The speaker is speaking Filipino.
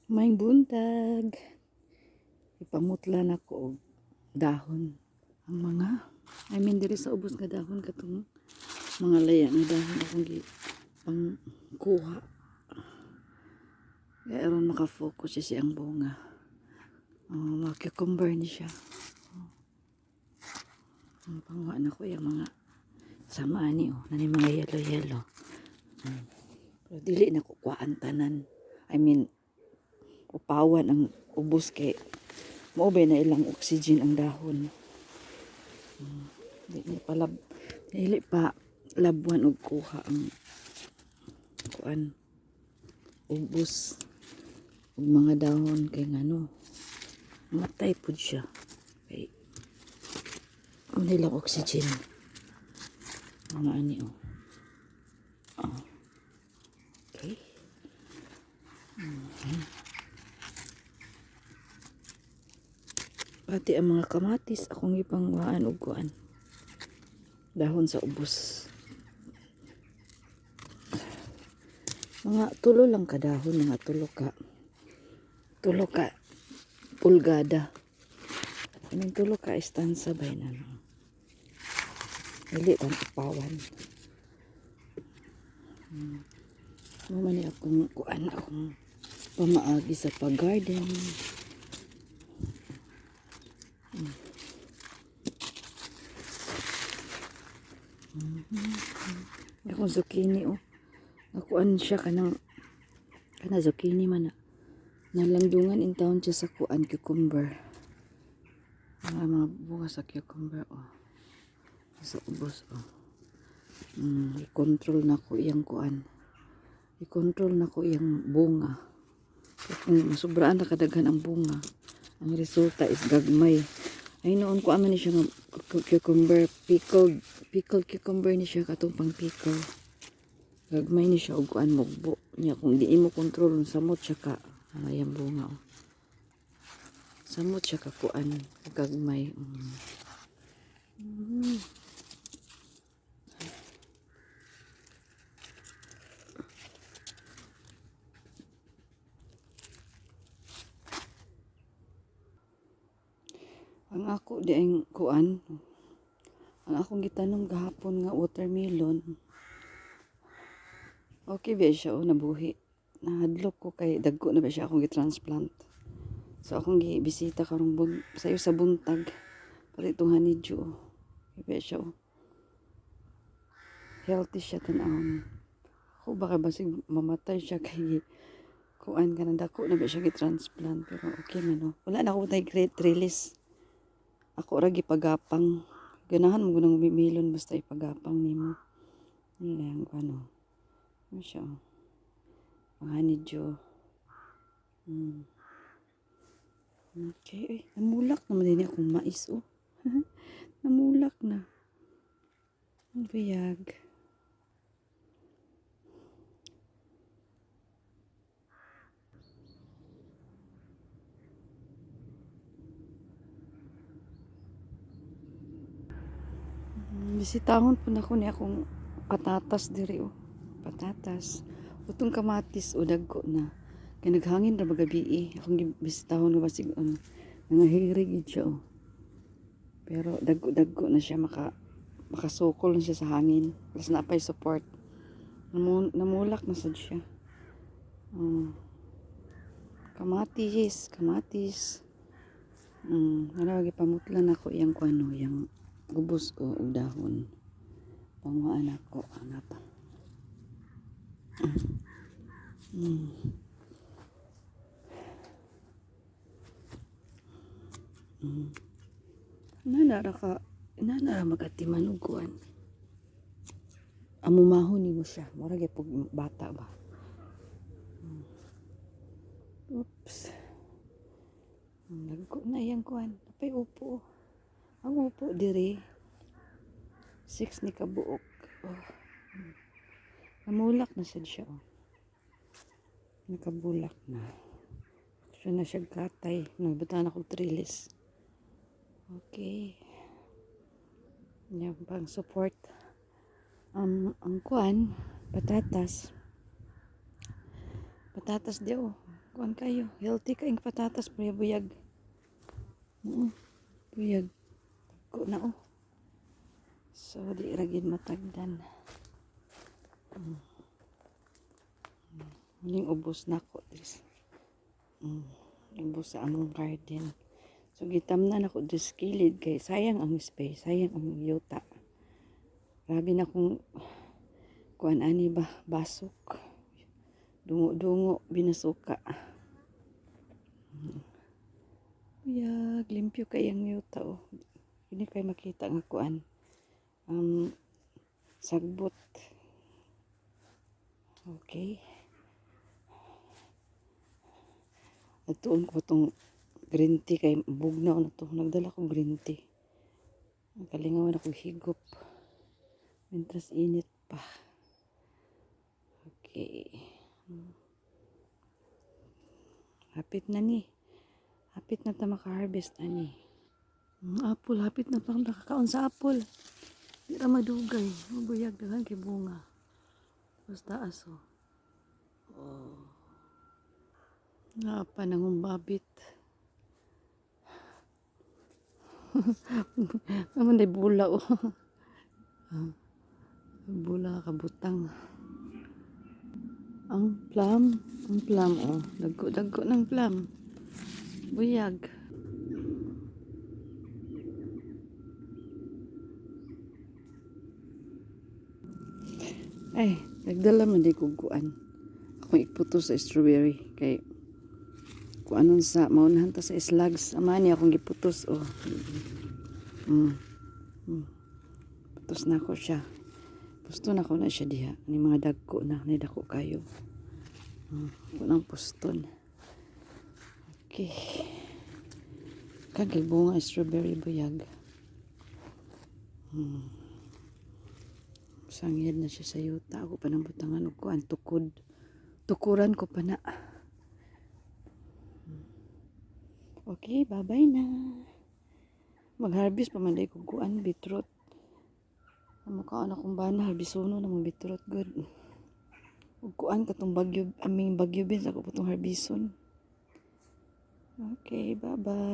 May buntag. Ipamutlan ako og dahon. Ang mga, diri sa ubos nga dahon katong mga laya nga dahon akong pang kuha. Kaya aron makafocus siya siyang bunga. Mga cucumber ni siya. Ang panguha na ko yung mga samaan ni nani mga yellow. Pero dili na kukuhaan tanan. Upawan ang ubos kay maubay na ilang oxygen ang dahon. Dili pa labuan og kuha ang kuan ubos og mga dahon kay ngano matay pud siya kay nilang oxygen mga ani okay. Pati ang mga kamatis akong ipangwaan og kuan dahon sa ubos. Mga tulo lang ka dahon, mga tulo ka pulgada. Tulo ka istansa bay na no. Dili tan upawan. Mamani akong kuan akong pamaagi sa pag-garden. Akong zucchini nakuan siya kana zucchini man na nalandungan in town siya sa kuan cucumber. Mga bunga sa cucumber sa ubos i-control na ko iyang kuan. I-control na ko iyang bunga. Kung masubraan na kadaghan ang bunga, ang resulta is gagmay. Ay noon ko aman ni siya nga cucumber, pickled cucumber ni siya katong pang pickle. Gagmay ni siya og kuan mugbo niya kung di mo kontrol samot siya ka ayang bunga samot siya ka kuan gagmay. Ang ako di ang kuan ang akong gitanong gahapon nga watermelon okay ba siya nabuhi. Nahadlok ko kay dagko na ba siya akong gitransplant. So akong gibisita karong sayo sa buntag para itong honeydew. Iba siya healthy siya tan-awon. Ako baka basig mamatay siya kay kuan ka na dako na ba siya gitransplant pero okay man wala na ako tay great release. Ako ra gipagapang ganahan mo gunang melon basta ipagapang nimo. Lang ano siya ang honeydew. Okay, namulak naman din akong mais namulak na ang biyag. Bisitahon po na ko ni akong patatas diri patatas utong kamatis dagko na kay naghangin ra magabi akong bisitahon nga basig nangahirig siya pero dagko na siya makasukol na siya sa hangin plus napay support namulak na sad siya. Kamatis narawag ipamutlan ako iyang kuano yang gubos og dahon panguhaan ako ana pa. Nanara magatiman og kuan amumahon nimo siya mura gyud pug bata ba. Oops, nagko na iyang kuan napay upo ang upo diri 6 ni kabuok namulak na sad siya nakabulak na siya na siya katay nagbutan ako trilis. Okay, yan pang support ang kuan patatas di Kuan kayo, healthy kaing patatas pre buyag. Buyag ko na oh. So di ra gid matagdan. Muling ubos na ko dis. Ubos sa among garden. So gitamnan ako dis kilid kay sayang ang space, sayang ang yuta. Grabe na kung kuan ani ba basok. Dungo-dungo binasuka. Buyag, limpyo kay ang yuta oh. Hindi kay makita nga kuan. Sagbot. Okay. Natuon ko itong green tea kay bugnaw na to. Nagdala ko green tea. Nakalingawan ako higop. Mintras init pa. Okay. Hapit na ni. Hapit na ta maka-harvest na ni. Apple, hapit na pang nakakaon sa apple. Di ra madugay. Mabuyag dagan kay bunga. Basta aso. Oh. Nga pa nangumbabit. Naman day bula oh. Bula kabutang. Ang plum oh. Dagko ng plum. Buyag. Ay, nagdala man di ko kuan. Ako iputo sa strawberry kay kung anong sa maunahan ta sa slugs. Amani akong giputos oh. Putos na ko siya. Pusto na ko na siya diha. Ni mga dagko na, ni dako kayo. Kunang puston. Okay. Kagay bunga strawberry buyag. Sangid na siya sa yuta. Ako pa nang butangan ko ang tukod. Tukuran ko pa na. Okay, bye-bye na. Mag-harvest pa man day ko kuan beetroot. Mukhaan akong bana, harbisono na mong beetroot good. Ug kuan katong bagyo, aming bagyo bin sa ko putong harbison. Okay, bye-bye.